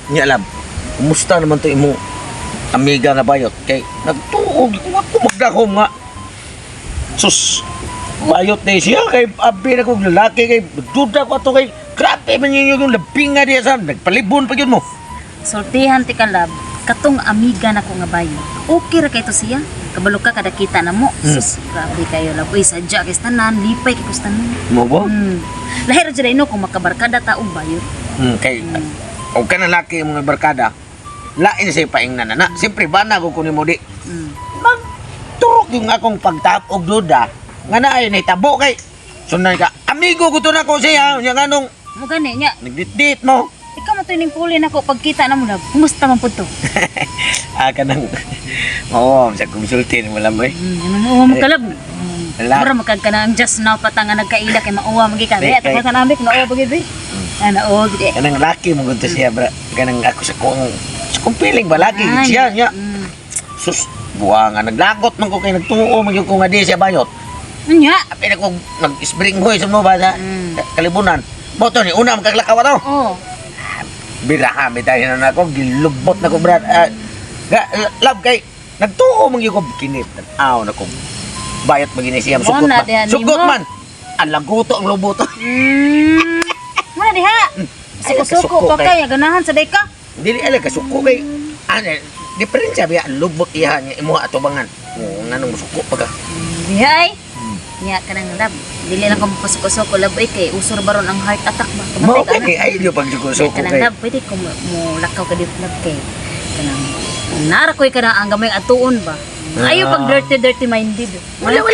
Nya lab. Kumusta naman to imong amiga na bayot kay nagtuog ako magdahom nga. Sus. Bayot na siya kay abi na kong lalaki kay duda ko ato kay grabe man yung labing nga diya sa nagpalibon pa yun mo. Sultihan ti kalab, katong amiga na ko nga bayo. Okay ra kay to siya. Kabalo ka kada kita na mo. Sus, grabe kayo lab. Uy, sadya kay tanan, lipay kay kustanan. Mo ba? Lahi ra jud ino kung makabarkada taong bayot. Kay o ka na laki yung mga barkada. Lain sa paing na. Siyempre bana ko kunin mo di. Magturok yung akong pagtapog duda. Nga na ay nahitabo kay sunay ka. Amigo ko to na ko siya. Yung anong Mo gani nya. nagdit-dit mo. Ikaw man to ning puli nako pagkita na mo lab. Kumusta man pud to? Ka nang oo, sa kumsultin mo lang mo eh. Ano mo kalab? Wala. Mura magkag ka na ang just now patanga nagkaila kay mauwa magi ka. Kay- Kaya tapos na ambik mauwa bagid bi. Ano og di. Kanang laki mo gunto siya bra. Kanang ako sa kung feeling ba laki Ay. siya niya. Sus, buwa nga naglagot man ko kay nagtuo man ko nga di siya bayot. Nya. Apil ako nag-spring hoy sa mga sa kalibunan. Boto ni una magkaglakaw to. Oh. Biraha mi tayo na ako gilubot na ko brad. Love kay nagtuo man ko kinit. Aw na ko. Bayot magini siya Mo sugot na, man. diyan, Sugot mo. man. Ang laguto ang lubuto. Mana diha? Ay, Suko-suko kasuko pa kay- kay ganahan sa deka. Dili ala kasuko kay ano diferensya biya ang lubot iya niya imo atubangan. Nganong musuko pa ka. Diha ay. Nya kanang lab. Dili lang ko mapasuko-suko lab ay kay usor baron ang heart attack ba. Mao Kamatay ka kay na. ay dio pag suko Kanang kay. lab pwede ko mo lakaw ka dito lab kay. Kanang nara koy kanang ang gamay atuon ba. Ayo pag dirty minded. Wala.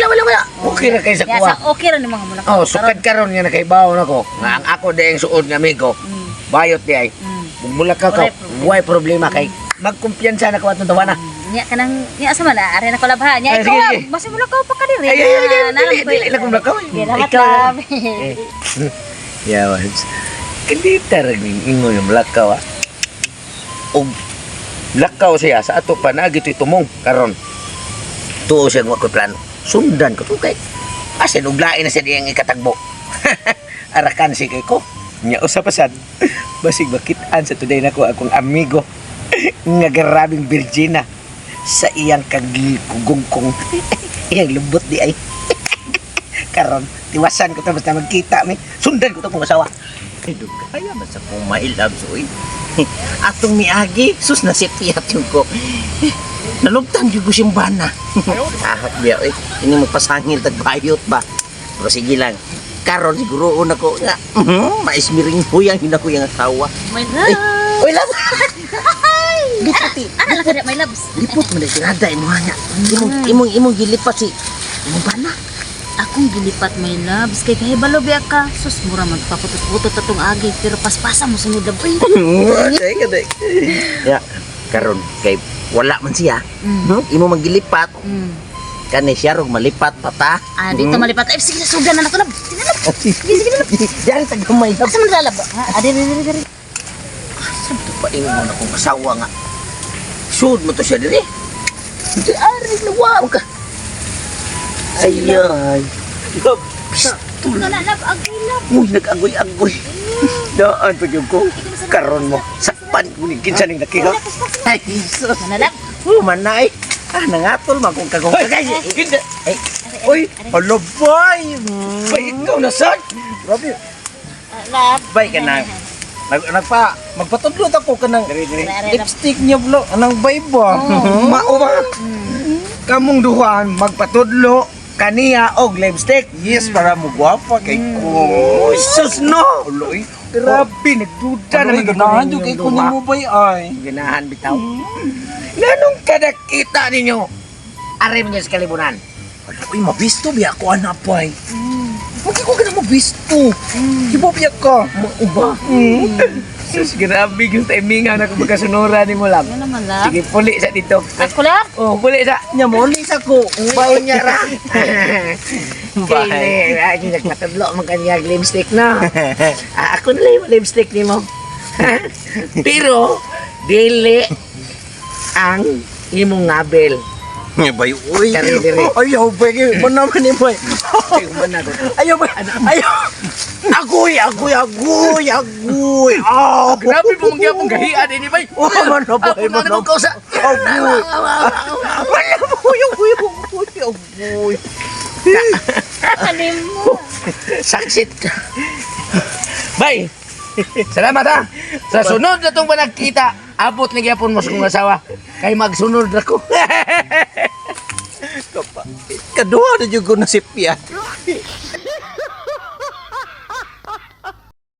Okay ra kay sa Ya, kuha. sa okay ra ni mga mulakaw. Oh, sukad karon nga nakaibaw nako. Nga ang ako daing suod nga amigo. Bayot di ay. Mula ka ka. Why problema kay magkumpiyansa na ko atong tawana. Nya kanang nya asa man ari na ko labha. Nya Ay, ikaw sige, sige. basta mulakaw pa ka diri. Ay, dili lang kung lakaw. Salamat Ikaw lab. Yawas. Kalita rin ingo yung lakaw ah. Og lakaw siya sa ato pa na gito'y tumong karon. Tuo siya nga ko plano. Sundan ko to kay. Asin uglain na siya diyang ikatagbo. Arakan si kay ko. Nya usapasad. Basig bakitaan sa today nako akong amigo nga garabing Virginia sa iyang kagikugong iyang lubot di ay. Karon tiwasan ko to basta magkita mi. Sundan ko to kung asawa. Ay, kaya ba sa kong mailab soy? Atong miagi, sus nasipiyat yung ko. Nalugtan yung ko siyang bana. Ahak biya, ini magpasangil tagbayot ba? Pero sige lang, karon siguro una ko nga, maismiring huyang yun ako yung asawa. My love. Uy, lab! Liputi. Ano lang kada my loves? Lipot mo na tirada, imuha nga. Imong gilipat si, imong bana. Akong gilipat my loves kay kahibalo biya ka. Sus mura man paputos-putot atong agi pero paspasa mo sunod lab. Day ka, day. Ya, karon kay wala man siya. Imo magilipat. Kani siya rog malipat pata. Ah, dito malipat. Ay, sige, sugan na ako lab. Sige na lab. Diyan sa gamay na. Asa man lalab? Ha, diri. Sabto pa ingon mo na kung kasawa nga. Sud mo to siya diri. Di ari na wow ka. Ayay. Tulo na lab, agi lab. Uy, nag-agoy-agoy. Daan to yung ko. Karon mo. Sakpan ko ni kinsa ning nakika. Ay, Jesus. Ano lab? Manay. Nangatol man kung kagong kagay. Ay, uy, alo boy. Bay, ikaw na sad. Grabe. Lab. Bay ka na. Magpatudlot ako ka ng lipstick niya blo. Anong bay ba? Mao ba? Kamong duhan magpatudlo kaniya og lipstick. Yes, para mo gwapa kay ko. Oh, sus no. Uloy. Grabe nagduda Ano naman yung ganahan yung kay kunin mo bay ay? Ganahan bitaw. Nganong kada kita ninyo? Are man sa kalibunan. Uy, mabisto biya ako anapay. Magi ko ka na mabisto. Hibobiya ka. Mauba. Sus, grabe yung timingan ako magkasunura ni mo lang. Ano naman lab? Sige, puli sa dito. Ako lab? Oh, puli sa. Nyamonis ako. Baon niya ra. Bye. Kaya, ay, nagpatadlo man kanya lipstick na. Ako na lang yung lipstick ni mo. Pero, dili ang imong ngabel. Nga bay, uy. Kari diri. Ayaw, bay. Manaman ni bay. Ayaw, bay. Ayaw. Agoy. Oh, Grabe po mga pong gahian ini bay. oh, manabay, Ako na nang kausa. Agoy. Agoy. Anim mo. Saksit ka. Bay. Salamat ha. Sa sunod na itong panagkita, abot na gyapon mo sa kong asawa. Kay magsunod ako. Kaduha na jud ko na si Piat.